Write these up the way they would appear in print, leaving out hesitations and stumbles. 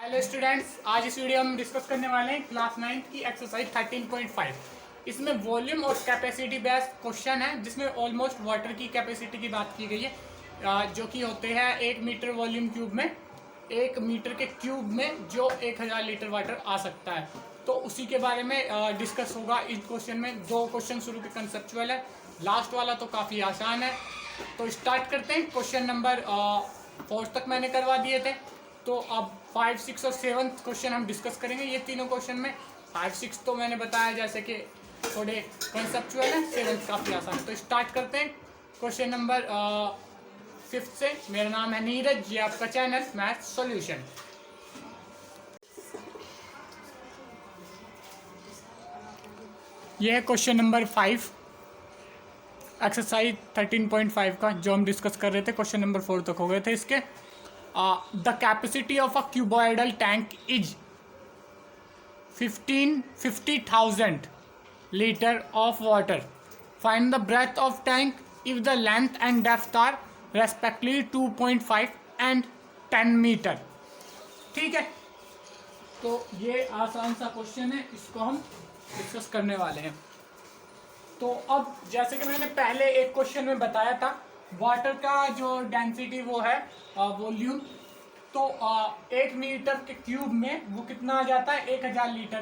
Hello students, आज इस video में हम डिस्कस करने वाले हैं क्लास 9 की एक्सरसाइज 13.5। इसमें वॉल्यूम और कैपेसिटी बेस्ड क्वेश्चन है, जिसमें ऑलमोस्ट वाटर की कैपेसिटी की बात की गई है, जो कि होते हैं 1 मीटर वॉल्यूम क्यूब में, 1 मीटर के क्यूब में जो 1000 लीटर वाटर आ सकता है। तो उसी के बारे में डिस्कस होगा इस क्वेश्चन में। 2 क्वेश्चन शुरू के कंसेप्चुअल है, लास्ट वाला तो काफ़ी आसान है। तो स्टार्ट करते हैं। क्वेश्चन नंबर 4 तक मैंने करवा दिए थे, तो अब 5, 6 और 7 क्वेश्चन हम डिस्कस करेंगे। ये तीनों क्वेश्चन में 5, 6 तो मैंने बताया जैसे कि थोड़े कंसेप्चुअल है, 7 काफ़ी आसान है। तो स्टार्ट करते हैं क्वेश्चन नंबर 5 से। मेरा नाम है नीरज, ये आपका चैनल मैथ सॉल्यूशन। ये है क्वेश्चन नंबर 5 एक्सरसाइज 13.5 का, जो हम डिस्कस कर रहे थे। क्वेश्चन नंबर 4 तक हो गए थे इसके। The capacity of a cuboidal tank is 50,000 liter of water. Find the breadth of tank if the length and depth are respectively 2.5 and 10 meter. ठीक है, तो ये आसान सा क्वेश्चन है, इसको हम डिस्कस करने वाले हैं। तो अब जैसे कि मैंने पहले एक क्वेश्चन में बताया था, वाटर का जो डेंसिटी वो है वॉल्यूम, तो 1 मीटर के क्यूब में वो कितना आ जाता है, 1000 लीटर।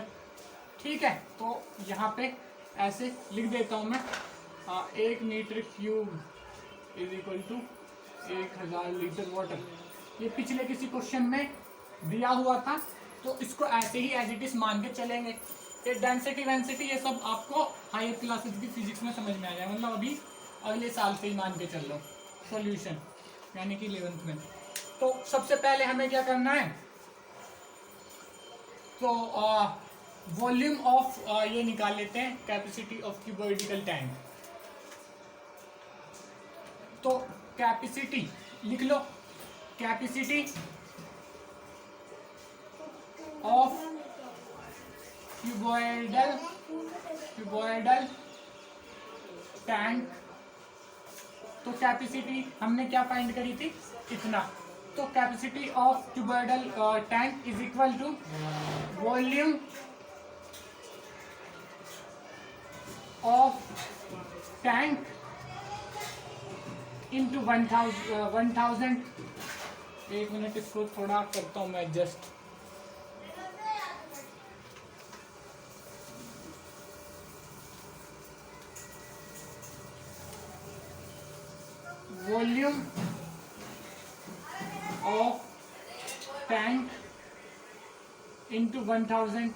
ठीक है, तो यहाँ पे ऐसे लिख देता हूँ मैं, 1 metre cube is equal to 1000 litre water. ये पिछले किसी क्वेश्चन में दिया हुआ था, तो इसको ऐसे ही एज इट इज मान के चलेंगे। ये डेंसिटी वेंसिटी ये सब आपको हायर क्लासेस की फिजिक्स में समझ में आ जाए, मतलब अभी अगले साल से ही मान के चल लो। सॉल्यूशन यानी कि 11th में। तो सबसे पहले हमें क्या करना है, तो वॉल्यूम ऑफ ये निकाल लेते हैं, कैपेसिटी ऑफ क्यूबॉइडिकल टैंक। तो कैपेसिटी लिख लो, कैपेसिटी ऑफ क्यूबॉइडल टैंक। तो कैपेसिटी हमने क्या फाइंड करी थी, इतना। तो capacity of cuboidal tank is equal to volume of tank into 1000। एक मिनट, इसको थोड़ा करता हूँ मैं adjust. Volume of tank into 1000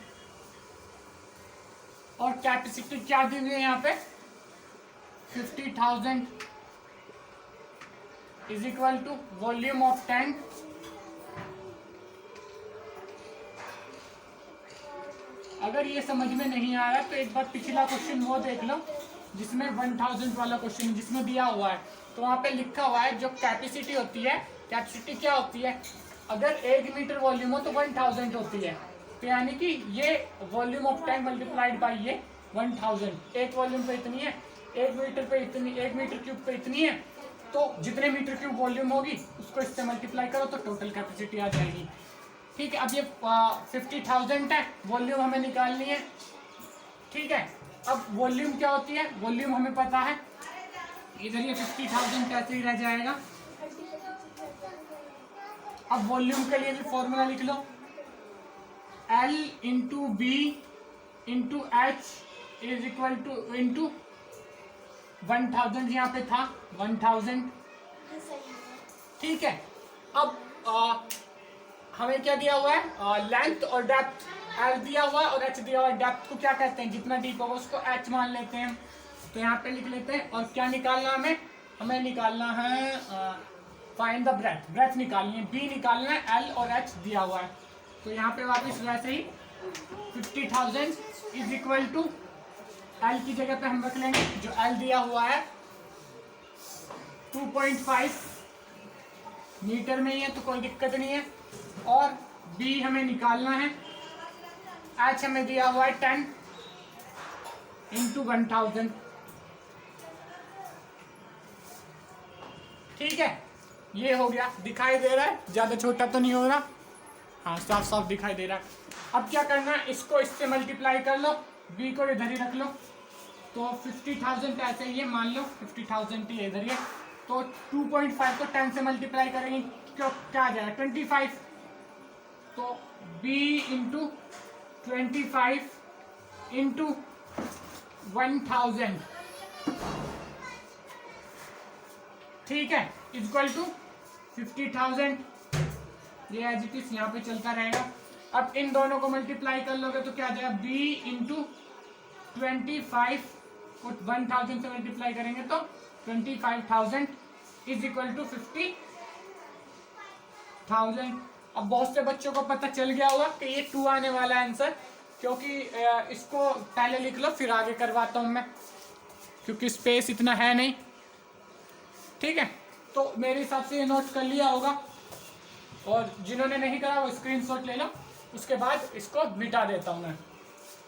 और कैपेसिटी क्या दी हुई है यहाँ पे, 50,000 is equal to volume of tank अगर ये समझ में नहीं आ रहा तो एक बार पिछला क्वेश्चन वो देख लो, जिसमें 1000 वाला क्वेश्चन जिसमें दिया हुआ है, तो वहाँ पे लिखा हुआ है जो कैपेसिटी होती है, कैपेसिटी क्या होती है, अगर 1 मीटर वॉल्यूम हो तो 1000 होती है। तो यानी कि ये volume of tank multiplied by ये 1000, एक वॉल्यूम पे इतनी है, 1 मीटर पे इतनी, 1 मीटर क्यूब पे इतनी है। तो जितने मीटर क्यूब वॉल्यूम होगी उसको इससे मल्टीप्लाई करो तो टोटल कैपेसिटी आ जाएगी। ठीक है, अब ये 50,000 है, वॉल्यूम हमें निकालनी है। ठीक है, अब वॉल्यूम क्या होती है, वॉल्यूम हमें पता है, इधर ये 50,000 कैसे ही रह जाएगा। अब वॉल्यूम के लिए भी फॉर्मूला लिख लो, L into B into H is equal to into 1000, यहाँ पे था 1000। ठीक है, अब हमें क्या दिया हुआ है, लेंथ और डेप्थ L दिया हुआ है और H दिया हुआ है। डेप्थ को क्या कहते हैं, जितना डीप होगा उसको H मान लेते हैं, तो यहाँ पे लिख लेते हैं। और क्या निकालना हमें निकालना है फाइंड द ब्रेथ, ब्रेथ निकालनी है, B निकालना है, L और H दिया हुआ है। तो यहाँ पे वापस वैसे ही 50,000 इज इक्वल टू L की जगह पे हम रख लेंगे जो L दिया हुआ है 2.5 मीटर में ही है, तो कोई दिक्कत नहीं है। और B हमें निकालना है, H हमें दिया हुआ है 10 इंटू 1000। ठीक है, ये हो गया, दिखाई दे रहा है, ज्यादा छोटा तो नहीं हो रहा। हाँ साफ साफ दिखाई दे रहा है। अब क्या करना है, इसको इससे मल्टीप्लाई कर लो, b को इधर ही रख लो, तो 50,000 ऐसे ये मान लो 50,000 ही इधर ही है, तो 2.5 को 10 से मल्टीप्लाई करेंगे क्यों क्या आ जाएगा 25, तो b इंटू 25 इंटू 1000, ठीक है, इक्वल टू 50,000। ये एज इट इज यहाँ पे चलता रहेगा। अब इन दोनों को मल्टीप्लाई कर लोगे तो क्या आ जाएगा, b इंटू 25 को 1000 से मल्टीप्लाई करेंगे तो 25,000 इज इक्वल टू 50,000। अब बहुत से बच्चों को पता चल गया होगा कि ये 2 आने वाला आंसर, क्योंकि इसको पहले लिख लो फिर आगे करवाता हूँ मैं, क्योंकि स्पेस इतना है नहीं, ठीक है। तो मेरे हिसाब से ये नोट कर लिया होगा, और जिन्होंने नहीं करा वो स्क्रीनशॉट ले लो, उसके बाद इसको मिटा देता हूँ मैं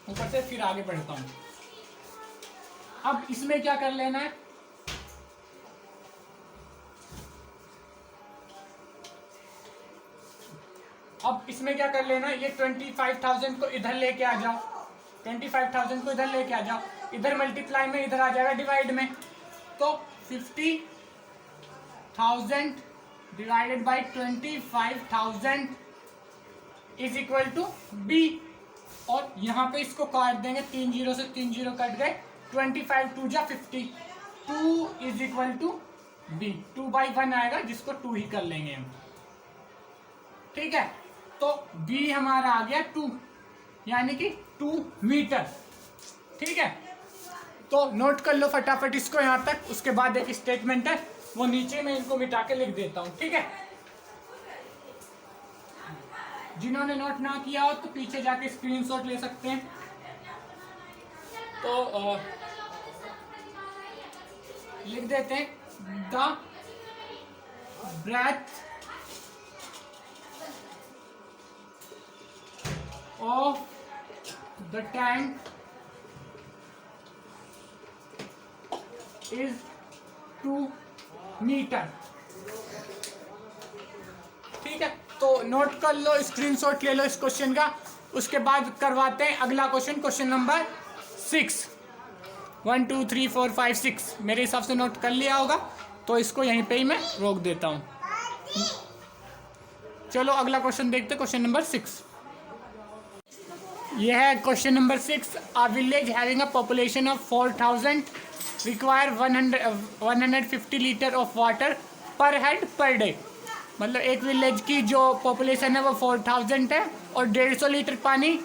ऊपर से, फिर आगे बढ़ता हूँ। अब इसमें क्या कर लेना है, अब इसमें क्या कर लेना है, ये 25,000 को इधर लेके आ जाओ, 25,000 को इधर लेके आ जाओ, इधर मल्टीप्लाई में इधर आ जाएगा डिवाइड में, तो 50,000 divided by 25,000 is equal to b, और यहाँ पे इसको काट देंगे, 3 जीरो से 3 जीरो कट गए, 25 2 जा 50, 2 इज इक्वल टू b, 2/1 आएगा जिसको 2 ही कर लेंगे हम, ठीक है। तो b हमारा आ गया 2, यानी कि 2 मीटर, ठीक है। तो नोट कर लो फटाफट इसको यहाँ तक, उसके बाद एक स्टेटमेंट है वो नीचे में इनको मिटा के लिख देता हूँ, ठीक है। जिन्होंने नोट ना किया हो तो पीछे जाके स्क्रीनशॉट ले सकते हैं। तो लिख देते हैं, the breath of the tank is 2 मीटर, ठीक है। तो नोट कर लो, स्क्रीनशॉट ले लो इस क्वेश्चन का, उसके बाद करवाते हैं अगला क्वेश्चन, क्वेश्चन नंबर 6। 1 2 3 4 5 6 मेरे हिसाब से नोट कर लिया होगा, तो इसको यहीं पे ही मैं रोक देता हूँ। चलो अगला क्वेश्चन देखते हैं, क्वेश्चन नंबर 6। यह है question number 6। A village having a population of 4,000 require 150 litre of water पर हेड पर डे। मतलब एक विलेज की जो पॉपुलेशन है वो 4,000 है और 150 लीटर पानी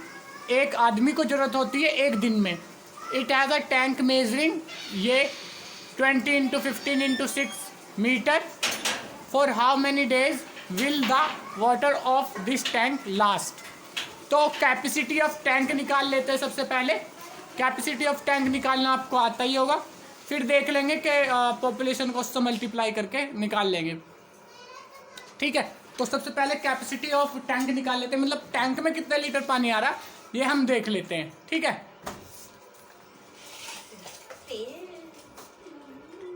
एक आदमी को ज़रूरत होती है एक दिन में। It has a tank measuring, ये 20 into 15 into 6 metre. For how many days will the water of this tank last. तो कैपेसिटी ऑफ टैंक निकाल लेते हैं सबसे पहले। कैपेसिटी ऑफ टैंक निकालना आपको आता ही होगा, फिर देख लेंगे कि पॉपुलेशन को उससे मल्टीप्लाई करके निकाल लेंगे, ठीक है। तो सबसे पहले कैपेसिटी ऑफ टैंक निकाल लेते हैं, मतलब टैंक में कितना लीटर पानी आ रहा ये हम देख लेते हैं, ठीक है।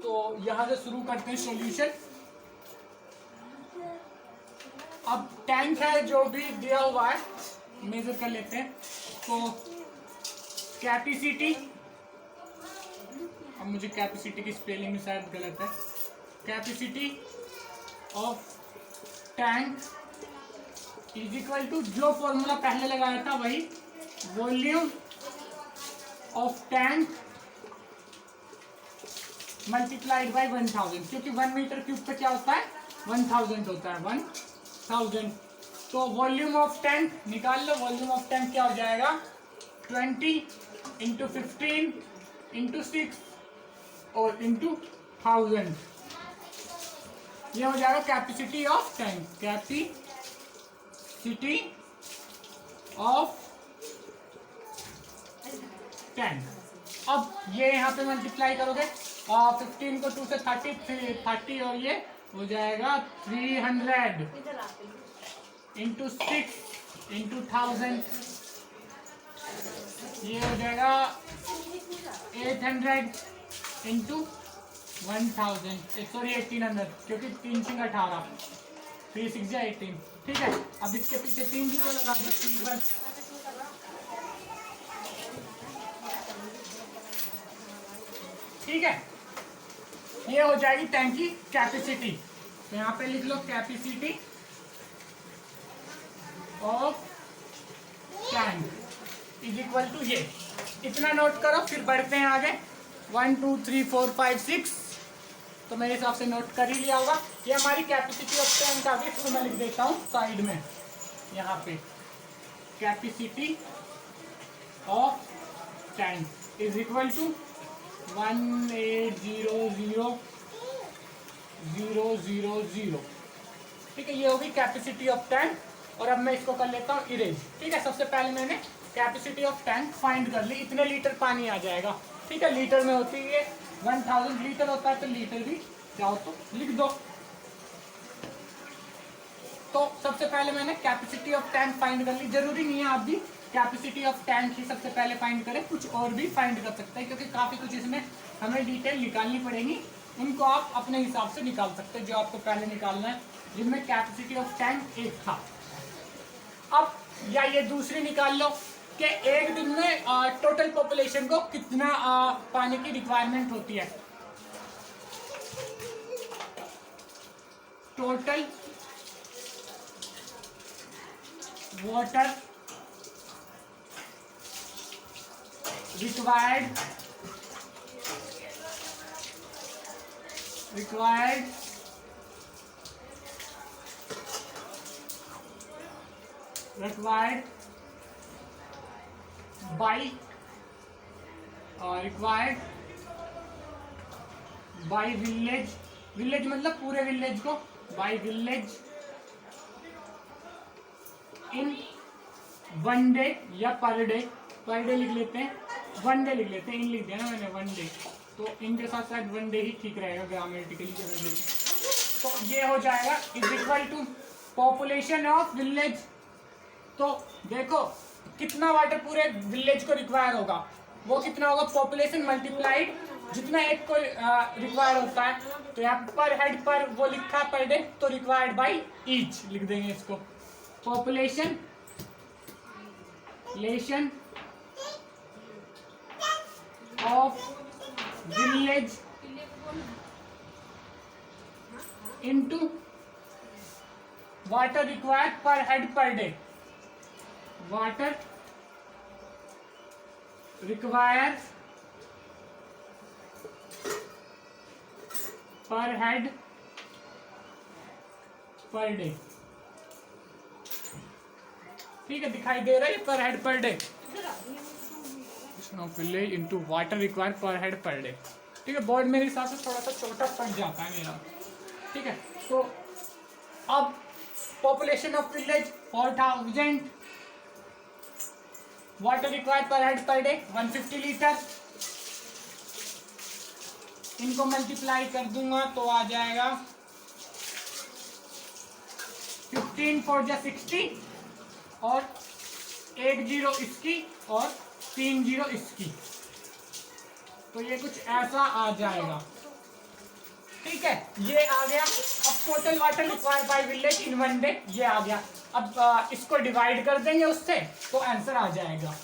तो यहां से शुरू करते हैं सॉल्यूशन। अब टैंक है जो भी दिया हुआ है मेजर कर लेते हैं। तो कैपेसिटी, अब मुझे कैपेसिटी की स्पेलिंग में शायद गलत है। Capacity of tank is equal to, जो फॉर्मूला पहले लगाया था वही, volume of tank multiplied by 1000, क्योंकि 1 मीटर क्यूब पे क्या होता है 1000 होता है, 1000। तो वॉल्यूम ऑफ टैंक निकाल लो। वॉल्यूम ऑफ टैंक क्या हो जाएगा 20 इंटू 15 इंटू 6 और इंटू 1000, ये हो जाएगा capacity of tank. Capacity of tank. अब ये यहाँ पे मल्टीप्लाई करोगे, 15 को 2 से 30 और ये हो जाएगा 300 इंटू 6 इंटू 1000, ये हो जाएगा 800 इंटू 1000, सॉरी 1800, क्योंकि 3 6 18, 3 6 18, ठीक है, अब इसके पीछे 3 जीरो लगा दो, ठीक है। ये हो जाएगी टैंक की कैपेसिटी। तो यहाँ पे लिख लो capacity of tank is equal to ये। इतना नोट करो, फिर बढ़ते हैं आगे। 1 2 3 4 5 6 तो मेरे हिसाब से नोट कर ही लिया होगा। ये हमारी कैपेसिटी ऑफ टैंक आ गई। इसको मैं लिख देता हूँ साइड में, यहाँ पे capacity of tank is equal to 1800,000। ठीक है, ये होगी कैपेसिटी ऑफ टैंक। और अब मैं इसको कर लेता हूँ इरेज। ठीक है, सबसे पहले मैंने कैपेसिटी ऑफ टैंक फाइंड कर ली। इतने लीटर पानी आ जाएगा। ठीक है, लीटर में होती है 1000 लीटर होता है, तो लीटर भी चाहो तो लिख दो। तो सबसे पहले मैंने कैपेसिटी ऑफ टैंक फाइंड कर ली। जरूरी नहीं है आप भी कैपेसिटी ऑफ टैंक ही सबसे पहले फाइंड करें, कुछ और भी फाइंड कर सकते हैं, क्योंकि काफ़ी कुछ इसमें हमें डिटेल निकालनी पड़ेगी। उनको आप अपने हिसाब से निकाल सकते हैं, जो आपको पहले निकालना है, जिनमें कैपेसिटी ऑफ टैंक 1 था। अब या ये दूसरी निकाल लो कि एक दिन में टोटल पॉपुलेशन को कितना पानी की रिक्वायरमेंट होती है। Total water required by village मतलब पूरे विलेज को, बाय विलेज इन 1 डे या पर डे लिख लेते हैं, 1 डे लिख लेते हैं, इन लिख दिया ना मैंने 1 डे, तो इनके साथ शायद 1 डे ही ठीक रहेगा ग्रामेटिकली। तो ये हो जाएगा is equal to population of village. तो देखो कितना वाटर पूरे विलेज को रिक्वायर होगा, वो कितना होगा, पॉपुलेशन मल्टीप्लाइड जितना एक को रिक्वायर होता है। तो यहाँ पर हेड पर वो लिखा पर डे, तो रिक्वायर्ड बाई ईच लिख देंगे इसको। Population of village into water required per head per day. Water requires per head per day. ठीक है, दिखाई दे रहा है per head per day. Village into water required per head per day. ठीक है, बोर्ड मेरे हिसाब से थोड़ा सा छोटा पड़ जाता है मेरा। ठीक है, तो अब population of village 4000, water required per head per day 150 litre. इनको मल्टीप्लाई कर दूंगा तो आ जाएगा 15 4 जा 60 और 1 0 इसकी और 3 0 इसकी, तो ये कुछ ऐसा आ जाएगा। ठीक है, ये आ गया। अब total water required by village in 1 day ये आ गया। अब इसको डिवाइड कर देंगे उससे तो आंसर आ जाएगा।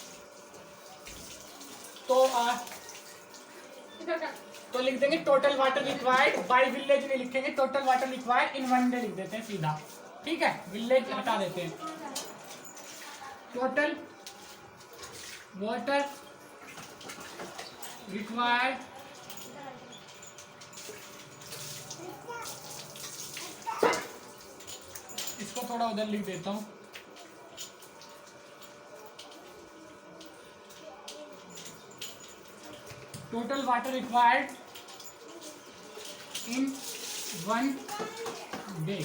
तो लिख देंगे total water required by village, नहीं लिखेंगे, total water required in 1 day लिख देते हैं सीधा। ठीक है, विलेज हटा देते हैं। टोटल वाटर रिक्वायर्ड इसको थोड़ा उधर लिख देता हूं। Total water required in 1 day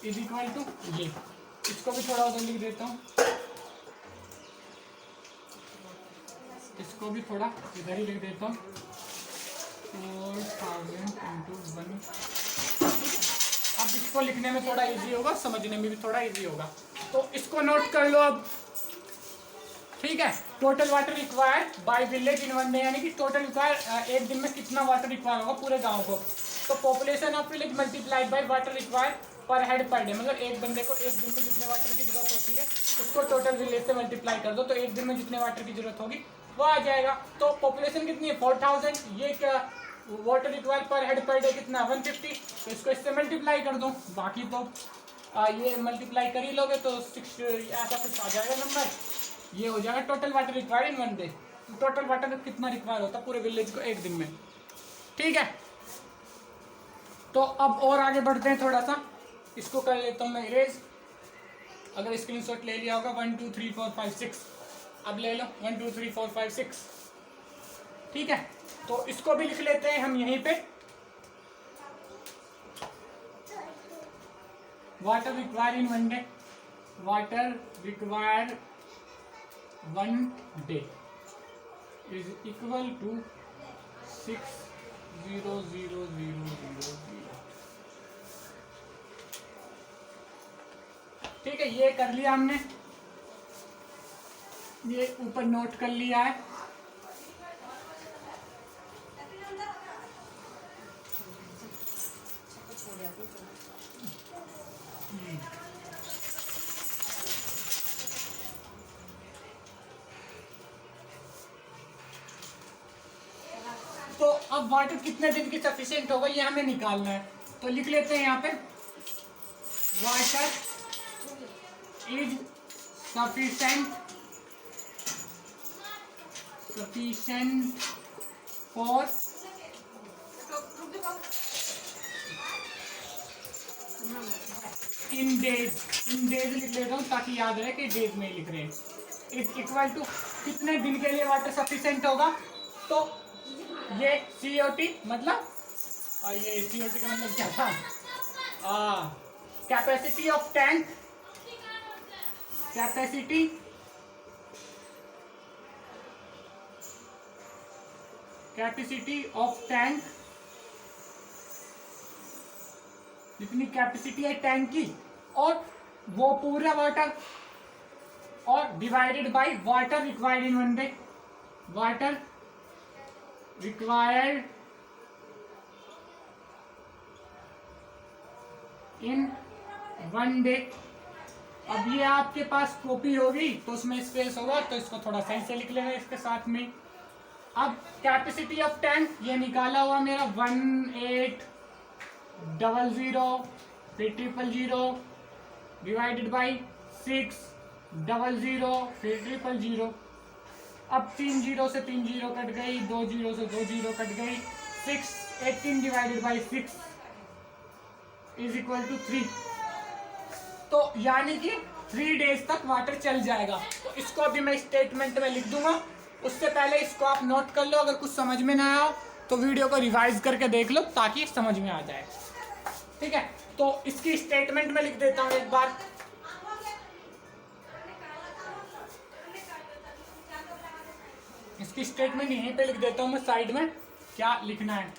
is equal to ये। इसको भी थोड़ा उधर लिख देता हूँ, इसको भी थोड़ा इधर ही लिख देता हूँ। 4000 इंटू 1। अब इसको लिखने में थोड़ा इजी होगा, समझने में भी थोड़ा इजी होगा, तो इसको नोट कर लो अब। ठीक है, total water required by village in 1 day, यानी कि टोटल रिक्वायर एक दिन में कितना वाटर रिक्वायर होगा पूरे गांव को। तो population of village multiplied by water required per head per day, मतलब एक बंदे को एक दिन में जितने वाटर की जरूरत होती है उसको टोटल विलेज से मल्टीप्लाई कर दो तो एक दिन में जितने वाटर की जरूरत होगी वो आ जाएगा। तो पॉपुलेशन कितनी है 4000, ये क्या वाटर रिक्वायर पर हेड पर डे कितना 150, तो इसको इससे मल्टीप्लाई कर दो, बाकी तो ये मल्टीप्लाई कर ही लोगे तो 6 ऐसा कुछ आ जाएगा नंबर, ये हो जाएगा total water required in 1 day. Total water कितना रिक्वायर होता है पूरे विलेज को एक दिन में, ठीक है। तो अब और आगे बढ़ते हैं थोड़ा सा, इसको कर लेता हूँ मैं इरेज। अगर स्क्रीनशॉट ले लिया होगा 1 2 3 4 5 6, अब ले लो 1 2 3 4 5 6, ठीक है। तो इसको भी लिख लेते हैं हम यहीं पे, water require in 1 day, water require 1 day is equal to 60000। ठीक है, ये कर लिया हमने, ये ऊपर नोट कर लिया है। तो अब वाटर कितने दिन की सफिशिएंट होगा ये हमें निकालना है, तो लिख लेते हैं यहाँ पे water is sufficient for in days लिख लेता हूँ ताकि याद रहे कि डेज में लिख रहे हैं। इज इक्वल टू कितने दिन के लिए वाटर सफिशिएंट होगा, तो ये COT मतलब ये COT का मतलब क्या था, capacity of tank, capacity of tank, जितनी कैपेसिटी है टैंक की, और वो पूरा वाटर, और divided by water required in 1 day, water required in 1 day. अब ये आपके पास कॉपी होगी तो उसमें स्पेस होगा, तो इसको थोड़ा सही से लिख लेना इसके साथ में। अब कैपेसिटी ऑफ टैंक ये निकाला हुआ मेरा 1800 फिर 000 डिवाइडेड बाई 600 फिर 000। अब 3 0 से 3 0 कट गई, 2 0 से 2 0 कट गई, 18 divided by 6 is equal to 3। तो यानी कि 3 डेज तक वाटर चल जाएगा। तो इसको अभी मैं स्टेटमेंट में लिख दूंगा, उससे पहले इसको आप नोट कर लो, अगर कुछ समझ में ना आया तो वीडियो को रिवाइज करके देख लो ताकि समझ में आ जाए, ठीक है। तो इसकी स्टेटमेंट में लिख देता हूँ एक बार, इसकी स्टेटमेंट यहीं पे लिख देता हूँ मैं साइड में, क्या लिखना है।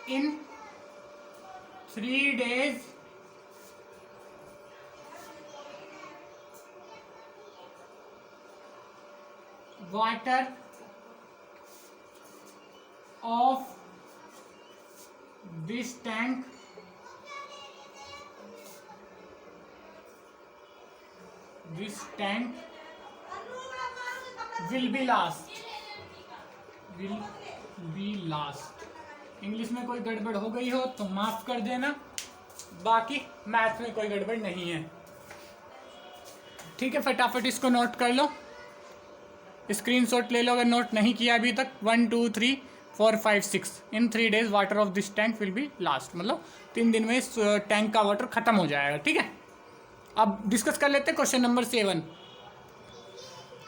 In 3 days water of this tank will be lost। English में कोई गड़बड़ हो गई हो तो माफ कर देना, बाकी मैथ में कोई गड़बड़ नहीं है, ठीक है। फटाफट इसको नोट कर लो, स्क्रीनशॉट ले लो अगर नोट नहीं किया अभी तक। 1 2 3 4 5 6 इन 3 days water of this tank will be last, मतलब 3 दिन में इस टैंक का वाटर खत्म हो जाएगा, ठीक है। अब डिस्कस कर लेते हैं क्वेश्चन नंबर 7,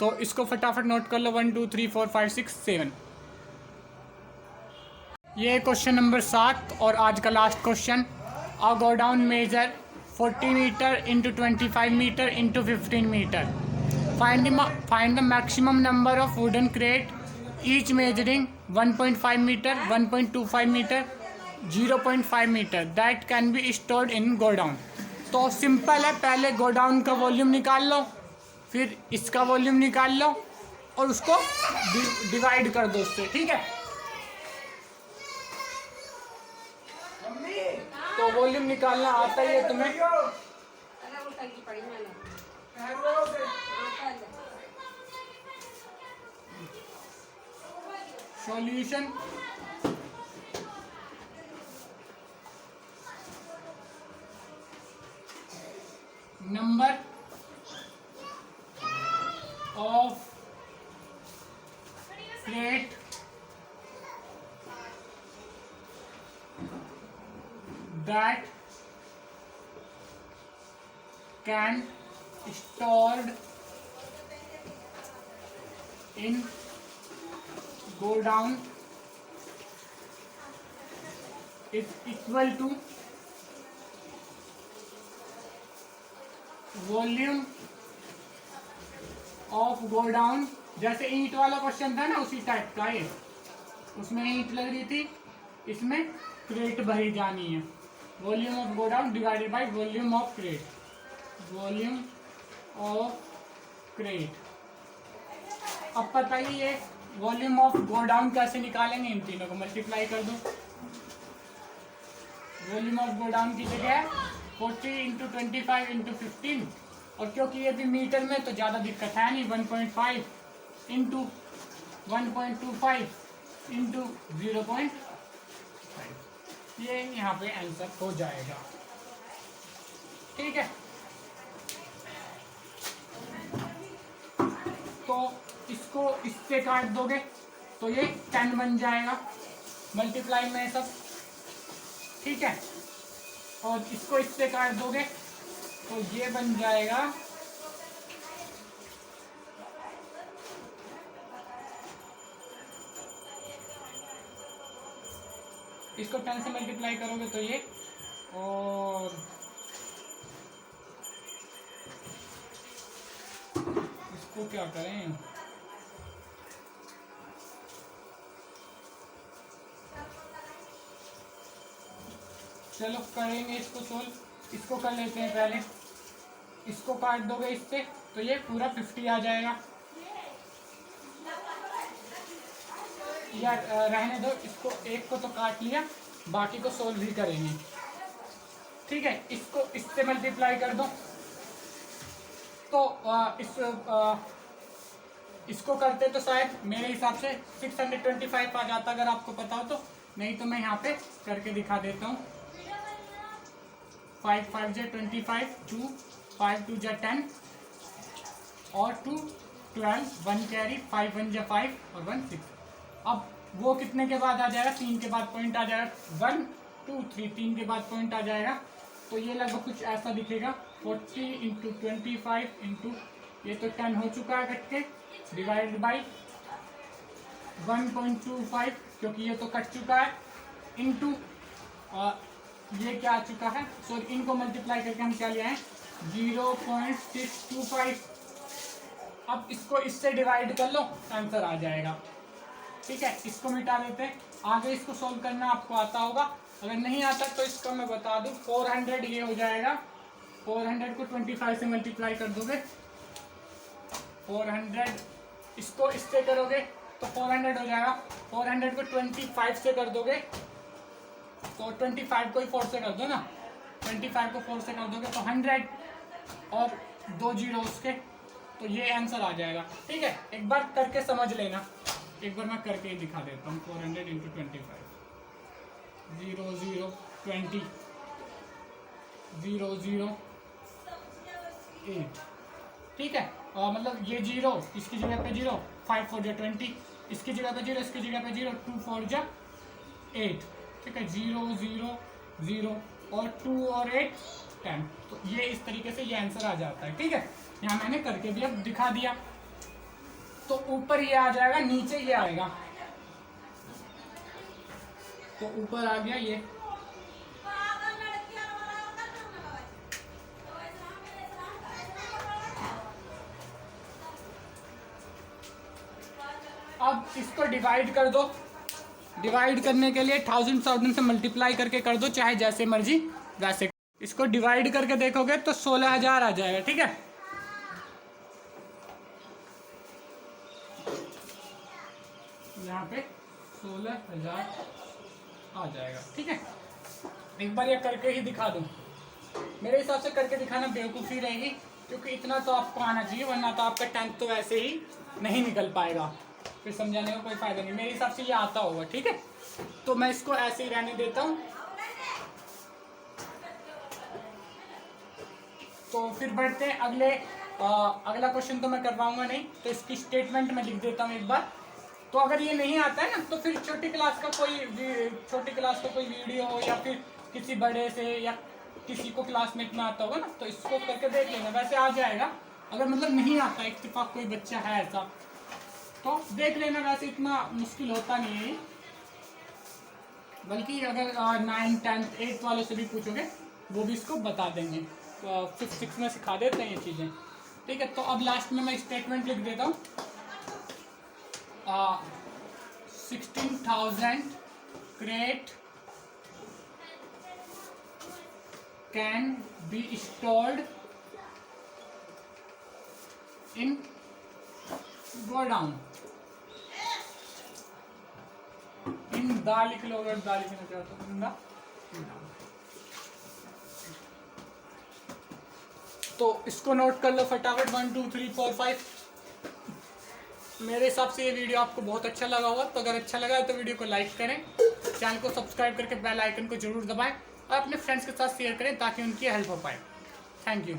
तो इसको फटाफट नोट कर लो 1 2 3 4 5 6 7। ये क्वेश्चन नंबर 7 और आज का last question. A godown measure 40 metre into 25 metre into 15 metre. Find the maximum number of wooden crate each measuring 1.5 metre, 1.25 metre, 0.5 metre that can be stored in godown. तो simple है, पहले go down का volume निकाल लो, फिर इसका volume निकाल लो और उसको डिवाइड कर दो उससे, ठीक है। तो वॉल्यूम निकालना आता ही है तुम्हें। Solution number of crate that can stored in go down is equal to volume of go down. जैसे ईंट वाला क्वेश्चन था ना, उसी टाइप का ये, उसमें ईंट लग रही थी, इसमें क्रेट भरी जानी है। Volume of go down divided by volume of crate, volume of crate. अब बताइए ये वॉल्यूम ऑफ गो डाउन कैसे निकालेंगे, इन तीनों को मल्टीप्लाई कर दो। वॉल्यूम ऑफ गो डाउन की जगह है 40 इंटू 25 इंटू 15, और क्योंकि ये भी मीटर में तो ज़्यादा दिक्कत है नहीं, 1.5 इंटू 1.25 इंटू 0.5, ये यहाँ पे आंसर हो जाएगा, ठीक है। तो इसको इससे काट दोगे तो ये 10 बन जाएगा, मल्टीप्लाई में सब, ठीक है। और इसको इससे काट दोगे तो ये बन जाएगा इसको 10 से मल्टीप्लाई करोगे तो ये, और इसको क्या करें, चलो करेंगे इसको सोल्व। इसको कर लेते हैं पहले, इसको काट दोगे इससे तो ये पूरा 50 आ जाएगा, यार रहने दो, इसको एक को तो काट लिया, बाकी को सोल्व भी करेंगे, ठीक है। इसको इससे मल्टीप्लाई कर दो तो इसको करते तो शायद मेरे हिसाब से 625 आ जाता, अगर आपको पता हो तो, नहीं तो मैं यहाँ पे करके दिखा देता हूँ। 5 5 जा 25, 2 5 2 जा 10 और 2 12, 1 कैरी, 5 1 जा 5 और 1 6। अब वो कितने के बाद आ जाएगा, 3 के बाद पॉइंट आ जाएगा, 1 2 3, 3 के बाद पॉइंट आ जाएगा, तो ये लगभग कुछ ऐसा दिखेगा। 40 इंटू 25 इंटू ये तो 10 हो चुका है कट के, डिवाइड बाई 1.25 क्योंकि ये तो कट चुका है, इंटू ये क्या आ चुका है, सॉरी इनको मल्टीप्लाई करके हम क्या लिया है 0.625। अब इसको इससे डिवाइड कर लो, आंसर आ जाएगा, ठीक है। इसको मिटा देते हैं, आगे इसको सॉल्व करना आपको आता होगा, अगर नहीं आता तो इसको मैं बता दूं, 400 ये हो जाएगा, 400 को 25 से मल्टीप्लाई कर दोगे, 400 इसको इससे करोगे तो 400 हो जाएगा, 400 को 25 से कर दोगे तो 25 को ही 4 से कर दो ना, 25 को 4 से कर दोगे तो 100 और 2 जीरो उसके, तो ये आंसर आ जाएगा, ठीक है। एक बार करके समझ लेना, एक बार मैं करके ही दिखा देता हूँ। 400 इंटू 25, 0 0 20 0 0 8, ठीक है। मतलब ये 0 इसकी जगह पे 0, 5 4 जा 20, इसकी जगह पे 0, इसकी जगह पे 0, 2 4 जा 8, ठीक है। 0 0 0 और 2 और 8 10, तो ये इस तरीके से ये आंसर आ जाता है, ठीक है। यहाँ मैंने करके भी अब दिखा दिया, तो ऊपर ये आ जाएगा, नीचे ये आएगा, तो ऊपर आ गया ये, अब इसको डिवाइड कर दो, डिवाइड करने के लिए 1000 से मल्टीप्लाई करके कर दो, चाहे जैसे मर्जी वैसे। इसको डिवाइड करके देखोगे तो 16,000 आ जाएगा। ठीक है, यहाँ पे 16,000 आ जाएगा। ठीक है, एक बार ये करके ही दिखा दूँ। मेरे हिसाब से करके दिखाना बेवकूफ़ी रहेगी, क्योंकि इतना तो आपको आना चाहिए, वरना तो आपका टैंक तो वैसे ही नहीं निकल पाएगा, फिर समझाने का कोई फ़ायदा नहीं। मेरे हिसाब से ये आता होगा। ठीक है, तो मैं इसको ऐसे ही रहने देता हूँ। तो फिर बढ़ते हैं अगले अगला क्वेश्चन तो मैं करवाऊंगा नहीं, तो इसकी स्टेटमेंट मैं लिख देता हूँ एक बार। तो अगर ये नहीं आता है ना, तो फिर छोटी क्लास का कोई वीडियो हो, या फिर किसी बड़े से या किसी को क्लासमेट में आता होगा ना, तो इसको करके देख लेना, वैसे आ जाएगा। अगर मतलब नहीं आता, इत्तेफाक कोई बच्चा है ऐसा, तो देख लेना, वैसे इतना मुश्किल होता नहीं है। बल्कि अगर 9, 10, 8 वालों से भी पूछोगे वो भी इसको बता देंगे। 5th, 6th में सिखा देते हैं ये चीज़ें। ठीक है, तो अब लास्ट में मैं स्टेटमेंट लिख देता हूँ। 16,000 crate can be stored in godown। इन दाल लिख लो, अगर दाल लिखना चाहते हो तो इसको नोट कर लो फटाफट। 1 2 3 4 5। मेरे हिसाब से ये वीडियो आपको बहुत अच्छा लगा होगा, तो अगर अच्छा लगा है तो वीडियो को लाइक करें, चैनल को सब्सक्राइब करके बेल आइकन को जरूर दबाएं, और अपने फ्रेंड्स के साथ शेयर करें ताकि उनकी हेल्प हो पाए। Thank you.